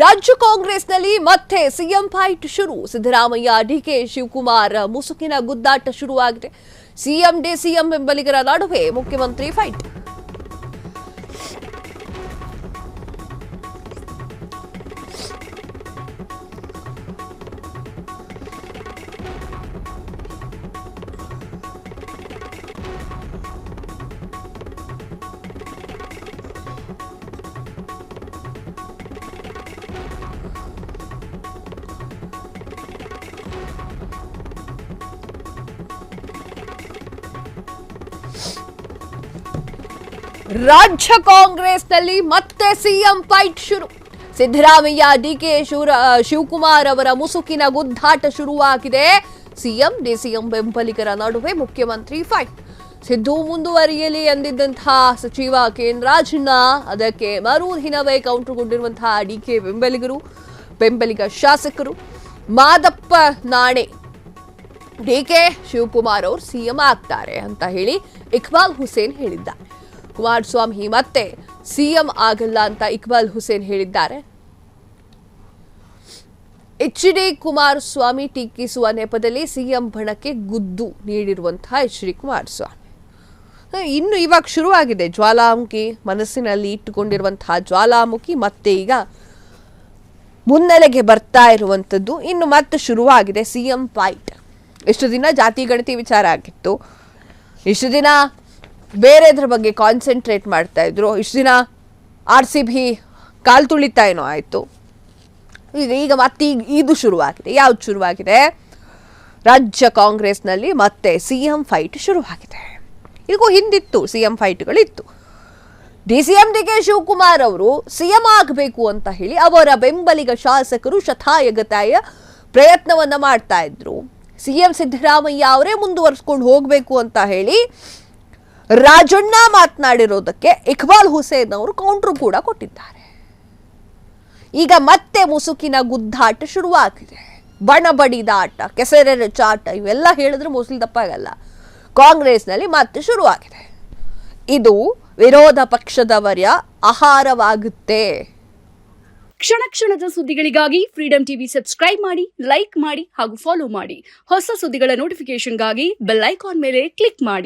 ರಾಜ್ಯ ಕಾಂಗ್ರೆಸ್ನಲ್ಲಿ ಮತ್ತೆ ಸಿಎಂ ಫೈಟ್ ಶುರು. ಸಿದ್ದರಾಮಯ್ಯ ಡಿಕೆ ಶಿವಕುಮಾರ್ ಮುಸುಕಿನ ಗುದ್ದಾಟ ಶುರುವಾಗಿದೆ. ಸಿಎಂ ಡಿಸಿಎಂ ಬೆಂಬಲಿಗರ ನಡುವೆ ಮುಖ್ಯಮಂತ್ರಿ ಫೈಟ್. ರಾಜ್ಯ ಕಾಂಗ್ರೆಸ್ನಲ್ಲಿ ಮತ್ತೆ ಸಿಎಂ ಫೈಟ್ ಶುರು. ಸಿದ್ದರಾಮಯ್ಯ ಡಿಕೆ ಶಿವಕುಮಾರ್ ಅವರ ಮುಸುಕಿನ ಗುದ್ದಾಟ ಶುರುವಾಗಿದೆ. ಸಿಎಂ ಡಿಸಿಎಂ ಬೆಂಬಲಿಗರ ನಡುವೆ ಮುಖ್ಯಮಂತ್ರಿ ಫೈಟ್. ಸಿದ್ದು ಮುಂದುವರಿಯಲಿ ಎಂದಿದ್ದಂತಹ ಸಚಿವ ಕೇಂದ್ರಾಜಣ್ಣ ಅದಕ್ಕೆ ಮರುದಿನವೇ ಕೌಂಟರ್ಗೊಂಡಿರುವಂತಹ ಡಿಕೆ ಬೆಂಬಲಿಗ ಶಾಸಕರು ಮಾದಪ್ಪ ನಾಣೆ ಡಿಕೆ ಶಿವಕುಮಾರ್ ಅವರು ಸಿಎಂ ಆಗ್ತಾರೆ ಅಂತ ಹೇಳಿ ಇಕ್ಬಾಲ್ ಹುಸೇನ್ ಹೇಳಿದ್ದಾರೆ. ಕುಮಾರಸ್ವಾಮಿ ಮತ್ತೆ ಸಿಎಂ ಆಗಲ್ಲ ಅಂತ ಇಕ್ಬಾಲ್ ಹುಸೇನ್ ಹೇಳಿದ್ದಾರೆ. ಎಚ್.ಡಿ. ಕುಮಾರಸ್ವಾಮಿ ಟೀಕಿಸುವ ನೆಪದಲ್ಲಿ ಸಿಎಂ ಬಣಕ್ಕೆ ಗುದ್ದು ನೀಡಿರುವಂತಹ ಎಚ್.ಡಿ. ಕುಮಾರಸ್ವಾಮಿ ಇನ್ನು ಇವಾಗ ಶುರುವಾಗಿದೆ. ಜ್ವಾಲಾಮುಖಿ ಮನಸ್ಸಿನಲ್ಲಿ ಇಟ್ಟುಕೊಂಡಿರುವಂತಹ ಜ್ವಾಲಾಮುಖಿ ಮತ್ತೆ ಈಗ ಮುನ್ನೆಲೆಗೆ ಬರ್ತಾ ಇರುವಂಥದ್ದು. ಇನ್ನು ಮತ್ತೆ ಶುರುವಾಗಿದೆ ಸಿಎಂ ಫೈಟ್. ಇಷ್ಟು ದಿನ ಜಾತಿ ಗಣತಿ ವಿಚಾರ ಆಗಿತ್ತು, ಇಷ್ಟು ದಿನ ಬೇರೆದ್ರ ಬಗ್ಗೆ ಕಾನ್ಸಂಟ್ರೇಟ್ ಮಾಡ್ತಾ ಇದ್ರು, ಇಷ್ಟು ದಿನ RCB ಕಾಲ್ ತುಳಿತಾ ಏನೋ ಆಯಿತು. ಈಗ ಮತ್ತೆ ಇದು ಶುರುವಾಗಿದೆ. ಯಾವ್ದು ಶುರುವಾಗಿದೆ? ರಾಜ್ಯ ಕಾಂಗ್ರೆಸ್ನಲ್ಲಿ ಮತ್ತೆ ಸಿಎಂ ಫೈಟ್ ಶುರುವಾಗಿದೆ. ಇದಕ್ಕೂ ಹಿಂದಿತ್ತು ಸಿಎಂ ಫೈಟ್ಗಳಿತ್ತು. ಡಿಸಿಎಂ ಡಿಕೆ ಶಿವಕುಮಾರ್ ಅವರು ಸಿಎಂ ಆಗಬೇಕು ಅಂತ ಹೇಳಿ ಅವರ ಬೆಂಬಲಿಗ ಶಾಸಕರು ಶತಾಯಗತಾಯ ಪ್ರಯತ್ನವನ್ನ ಮಾಡ್ತಾ ಇದ್ರು. ಸಿಎಂ ಸಿದ್ದರಾಮಯ್ಯ ಅವರೇ ಮುಂದುವರಿಸ್ಕೊಂಡು ಹೋಗಬೇಕು ಅಂತ ಹೇಳಿ ರಾಜಣ್ಣ ಮಾತನಾಡಿರೋದಕ್ಕೆ ಇಕ್ಬಾಲ್ ಹುಸೇನ್ ಅವರು ಕೌಂಟರ್ ಕೂಡ ಕೊಟ್ಟಿದ್ದಾರೆ. ಈಗ ಮತ್ತೆ ಮುಸುಕಿನ ಗುದ್ದಾಟ ಶುರುವಾಗಿದೆ. ಬಣಬಡಿದಾಟ, ಕೆಸರೆರ ಚಾಟ ಇವೆಲ್ಲ ಹೇಳಿದ್ರೆ ಮುಸುಲ್ ತಪ್ಪಾಗಲ್ಲ. ಕಾಂಗ್ರೆಸ್ನಲ್ಲಿ ಮತ್ತೆ ಶುರುವಾಗಿದೆ. ಇದು ವಿರೋಧ ಪಕ್ಷದವರ ಆಹಾರವಾಗುತ್ತೆ. ಕ್ಷಣ ಕ್ಷಣದ ಸುದ್ದಿಗಳಿಗಾಗಿ ಫ್ರೀಡಂ ಟಿವಿ ಸಬ್ಸ್ಕ್ರೈಬ್ ಮಾಡಿ, ಲೈಕ್ ಮಾಡಿ ಹಾಗೂ ಫಾಲೋ ಮಾಡಿ. ಹೊಸ ಸುದ್ದಿಗಳ ನೋಟಿಫಿಕೇಶನ್ಗಾಗಿ ಬೆಲ್ ಐಕಾನ್ ಮೇಲೆ ಕ್ಲಿಕ್ ಮಾಡಿ.